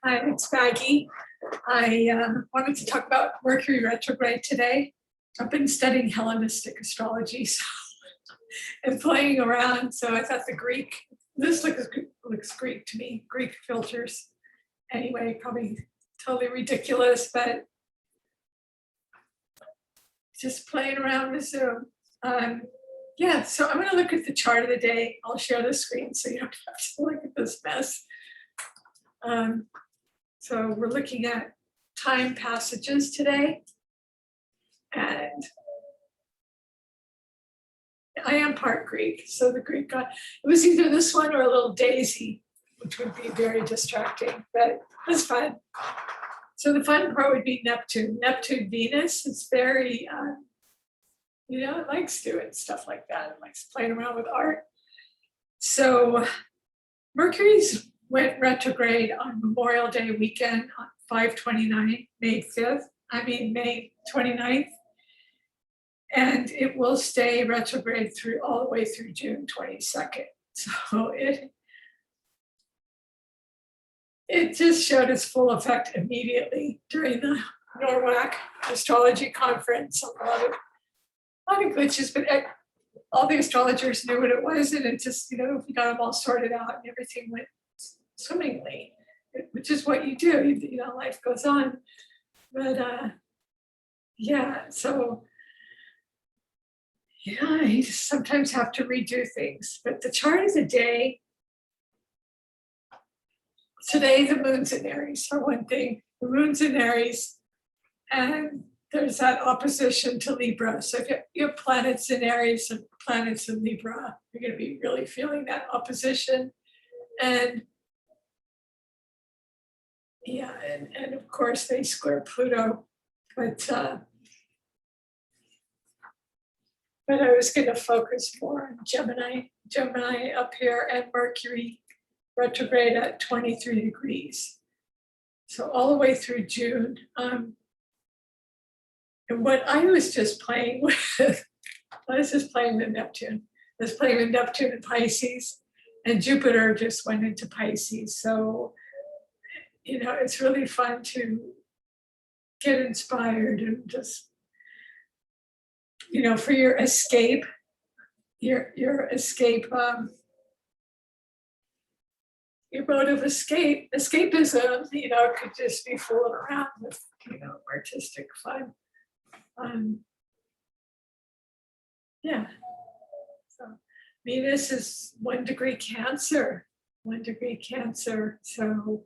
Hi, it's Maggie. I wanted to talk about Mercury Retrograde today. I've been studying Hellenistic astrology and playing around, so I thought this looks Greek to me, Greek filters. Anyway, probably totally ridiculous, but just playing around with Zoom. Yeah, so I'm going to look at the chart of the day. I'll share the screen so you don't have to look at this mess. So we're looking at time passages today. And I am part Greek, so the Greek god, it was either this one or a little daisy, which would be very distracting, but it was fun. So the fun part would be Neptune. Neptune, Venus, it's very, it likes doing stuff like that. It likes playing around with art. So Mercury's went retrograde on Memorial Day weekend on 5/29, May 29th. And it will stay retrograde all the way through June 22nd. So it just showed its full effect immediately during the NORWAC astrology conference. A lot of glitches, but all the astrologers knew what it was, and it just, we got them all sorted out and everything went swimmingly, which is what you do. Life goes on. But so you just sometimes have to redo things. But the chart of the day, today the moon's in Aries for one thing. The moon's in Aries, and there's that opposition to Libra. So if you have planets in Aries and planets in Libra, you're going to be really feeling that opposition. And and of course they square Pluto, but I was going to focus more on Gemini up here, and Mercury retrograde at 23 degrees. So all the way through June. And what I was just playing with, Neptune. I was playing with Neptune and Pisces, and Jupiter just went into Pisces. So, it's really fun to get inspired and just, for your escape, your mode of escapism, could just be fooling around with, artistic fun. So Venus is 1 degree Cancer, So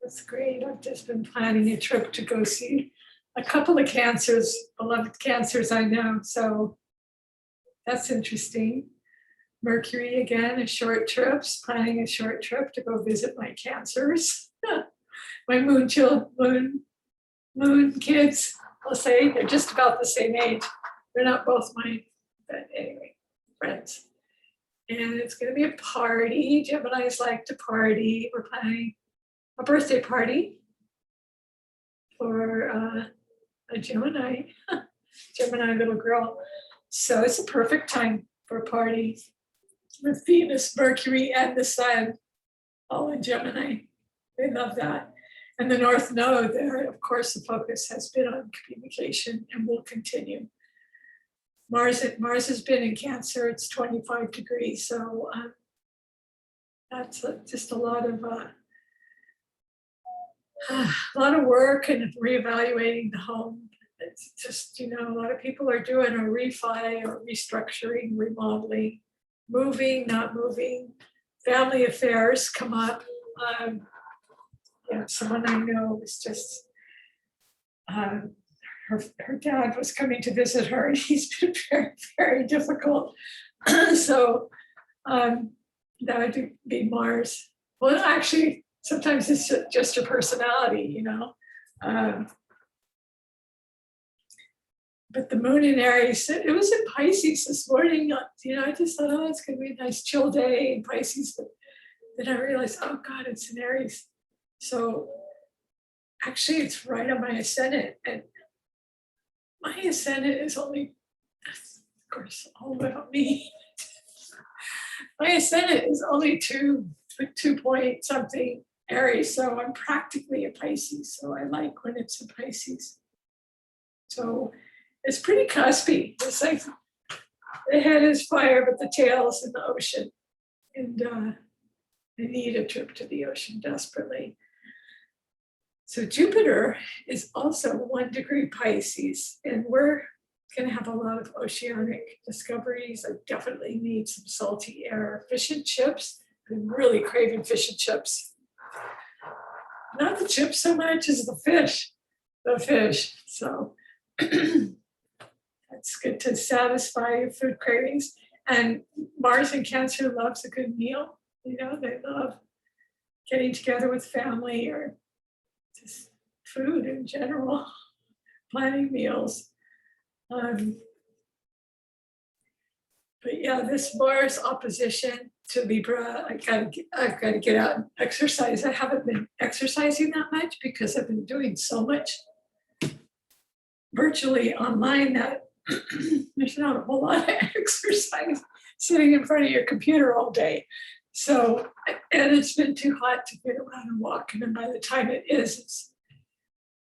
that's great. I've just been planning a trip to go see a couple of beloved Cancers I know. So that's interesting. Mercury again, planning a short trip to go visit my Cancers. My moon kids, I'll say, they're just about the same age. They're not both mine, but anyway, friends. And it's going to be a party. Geminis like to party. We're planning a birthday party for a Gemini little girl. So it's a perfect time for a party with Venus, Mercury, and the Sun all in Gemini. They love that. And the North Node there, of course, the focus has been on communication and will continue. Mars has been in Cancer. It's 25 degrees. So that's just a lot of work and reevaluating the home. It's just, a lot of people are doing a refi or restructuring, remodeling, moving, not moving. Family affairs come up. Someone I know was just, her dad was coming to visit her, and he's been very, very difficult. So that would be Mars. Well, actually, sometimes it's just your personality, But the moon in Aries, it was in Pisces this morning. I just thought, it's going to be a nice chill day in Pisces. But then I realized, oh God, it's in Aries. So actually, it's right on my ascendant. And my ascendant is only, that's of course all about me. My ascendant is only 2 2 point something Aries, so I'm practically a Pisces. So I like when it's a Pisces. So it's pretty cuspy. It's like the head is fire, but the tail is in the ocean. And I need a trip to the ocean desperately. So Jupiter is also 1 degree Pisces, and we're going to have a lot of oceanic discoveries. I definitely need some salty air. Fish and chips. I'm really craving fish and chips. Not the chips so much as the fish. The fish. So that's good to satisfy your food cravings. And Mars in Cancer loves a good meal. You know, they love getting together with family or just food in general, planning meals. But yeah, this Mars opposition to Libra, I've got to get out and exercise. I haven't been exercising that much because I've been doing so much virtually online that there's not a whole lot of exercise sitting in front of your computer all day. So, and it's been too hot to get around and walk. And then by the time it is, it's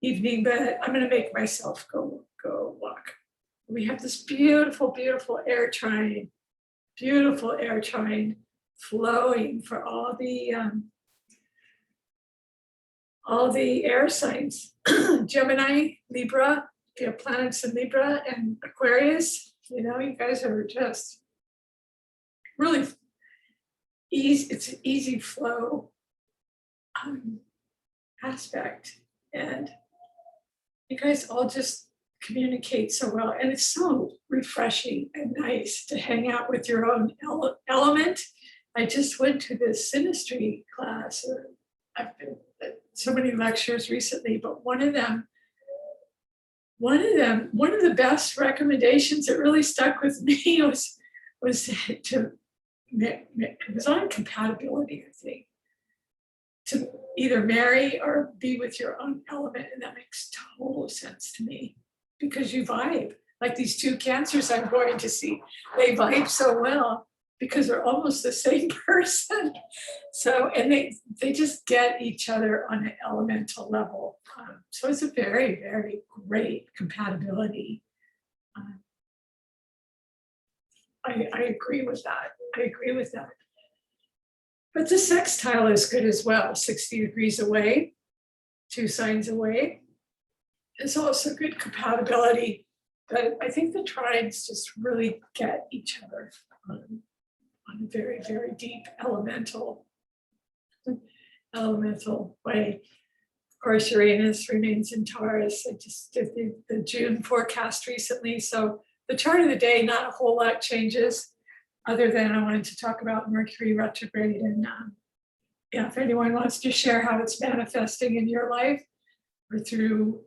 evening, but I'm going to make myself go walk. We have this beautiful, beautiful air trine flowing for all the air signs. Gemini, Libra, you have planets in Libra and Aquarius. You know, you guys are just really easy. It's an easy flow aspect, and you guys all just communicate so well, and it's so refreshing and nice to hang out with your own element. I just went to this synastry class. I've been at so many lectures recently, but one of the best recommendations that really stuck with me was to it was on compatibility, I think, to either marry or be with your own element, and that makes total sense to me because you vibe. Like these 2 Cancers I'm going to see, they vibe so well because they're almost the same person. So, and they just get each other on an elemental level. So it's a very, very great compatibility. I agree with that. But the sextile is good as well, 60 degrees away, 2 signs away. It's also good compatibility. But I think the trines just really get each other on a very, very deep elemental way. Of course, Uranus remains in Taurus. I just did the June forecast recently. So the chart of the day, not a whole lot changes, other than I wanted to talk about Mercury retrograde. And yeah, if anyone wants to share how it's manifesting in your life or through,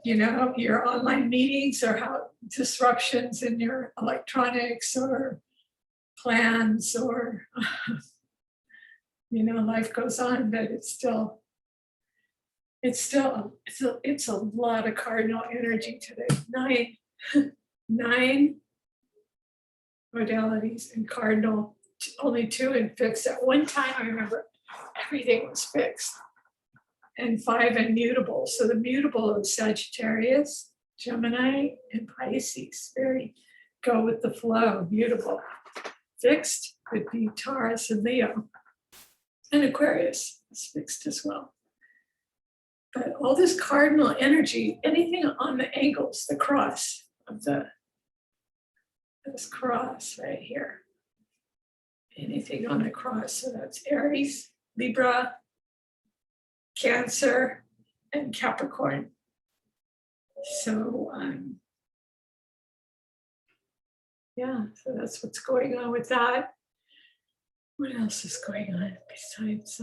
you know, your online meetings, or how disruptions in your electronics or plans, or you know, life goes on, but it's a lot of cardinal energy today. Nine modalities in cardinal, only 2 in fixed. At one time, I remember everything was fixed, and 5 in mutable. So the mutable is Sagittarius, Gemini, and Pisces. Very go with the flow, mutable. Fixed would be Taurus and Leo. And Aquarius is fixed as well. But all this cardinal energy, anything on the angles, the cross of this cross right here, anything on the cross. So that's Aries, Libra, Cancer, and Capricorn. So yeah, so that's what's going on with that. What else is going on besides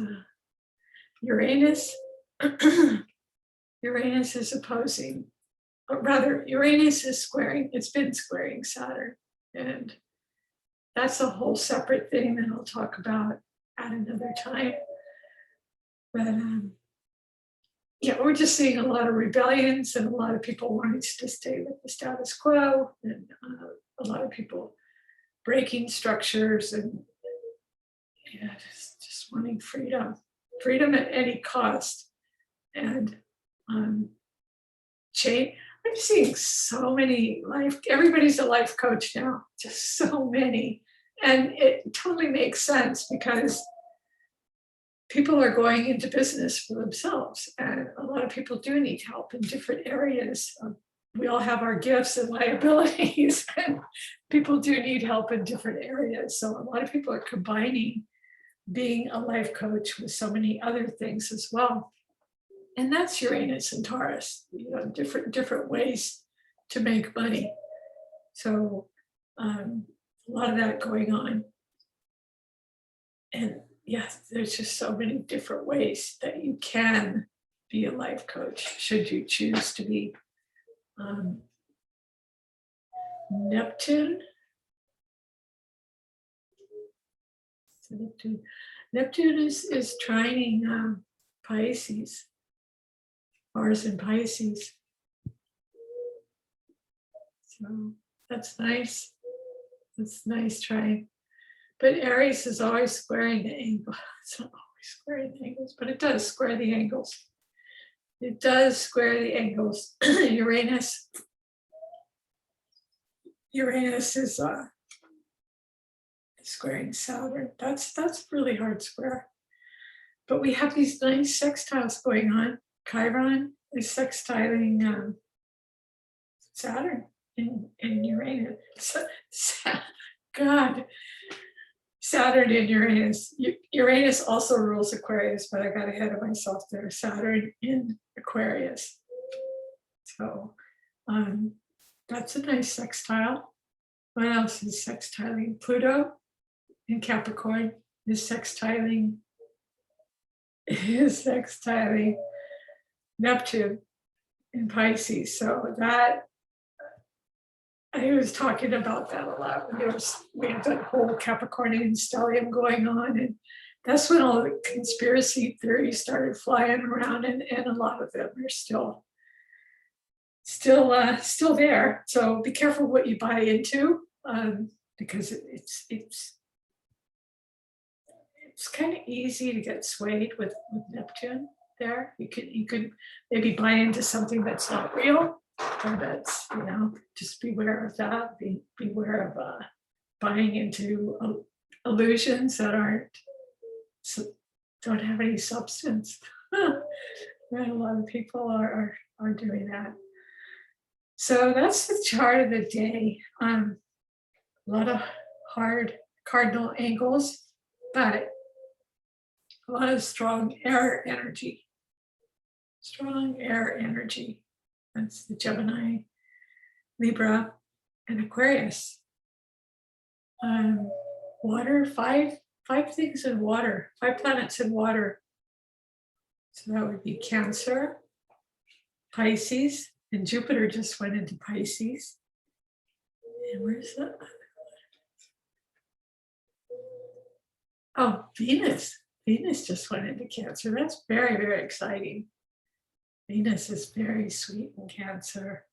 Uranus? Uranus is opposing, or rather, Uranus is squaring, it's been squaring Saturn. And that's a whole separate thing that I'll talk about at another time. But yeah, we're just seeing a lot of rebellions and a lot of people wanting to stay with the status quo, and a lot of people breaking structures and yeah, just wanting freedom at any cost. And change. I'm seeing so many everybody's a life coach now, just so many. And it totally makes sense because people are going into business for themselves. And a lot of people do need help in different areas. We all have our gifts and liabilities, and people do need help in different areas. So a lot of people are combining being a life coach with so many other things as well. And that's Uranus and Taurus, different ways to make money. So a lot of that going on. And yes, there's just so many different ways that you can be a life coach, should you choose to be. Neptune. So Neptune is trining Pisces. Mars in Pisces. So that's nice. That's nice trying. But Aries is always squaring the angle. It's not always squaring the angles, but it does square the angles. It does square the angles. Uranus is squaring Saturn. That's really hard square. But we have these nice sextiles going on. Chiron is sextiling Saturn in Uranus. God, Saturn in Uranus. Uranus also rules Aquarius, but I got ahead of myself there. Saturn in Aquarius. So that's a nice sextile. What else is sextiling? Pluto in Capricorn is sextiling Neptune in Pisces. So that, I was talking about that a lot. We had that whole Capricornian stellium going on, and that's when all the conspiracy theories started flying around, and a lot of them are still there. So be careful what you buy into, because it's kind of easy to get swayed with Neptune there. You could maybe buy into something that's not real, or that's, just beware of that. Beware of buying into illusions that don't have any substance. And a lot of people are doing that. So that's the chart of the day. A lot of hard cardinal angles, but a lot of strong air energy. Strong air energy. That's the Gemini, Libra, and Aquarius. Water, five things in water, 5 planets in water. So that would be Cancer, Pisces, and Jupiter just went into Pisces. And where's the other one? Oh, Venus. Venus just went into Cancer. That's very, very exciting. Venus is very sweet in Cancer.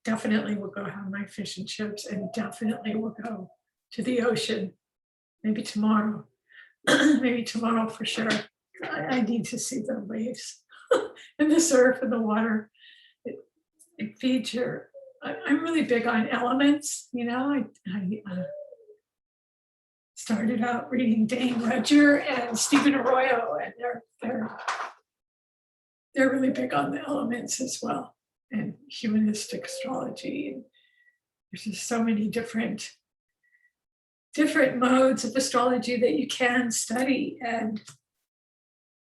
Definitely will go have my fish and chips, and definitely will go to the ocean. Maybe tomorrow. Maybe tomorrow for sure. I need to see the waves and the surf and the water. It feeds your. I'm really big on elements. I started out reading Dane Rudger and Stephen Arroyo, and they're really big on the elements as well, and humanistic astrology. And there's just so many different modes of astrology that you can study. And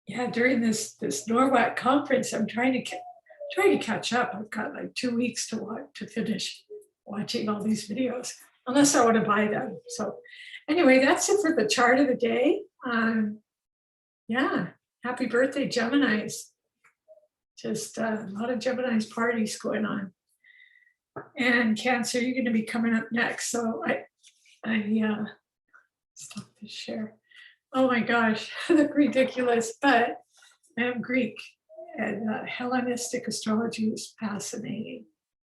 yeah, during this NORWAC conference, I'm trying to catch up. I've got like 2 weeks to finish watching all these videos, unless I want to buy them. So anyway, that's it for the chart of the day. Yeah, happy birthday, Geminis. Just a lot of Geminis parties going on. And Cancer, you're going to be coming up next. So I stop this share. Oh my gosh, I look ridiculous, but I am Greek, and Hellenistic astrology is fascinating.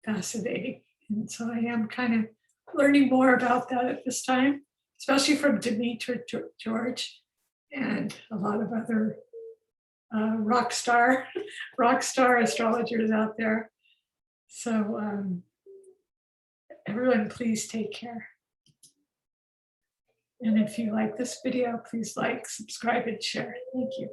And so I am kind of learning more about that at this time. especially from Demetra George and a lot of other rock star astrologers out there. So everyone, please take care. And if you like this video, please like, subscribe, and share. Thank you.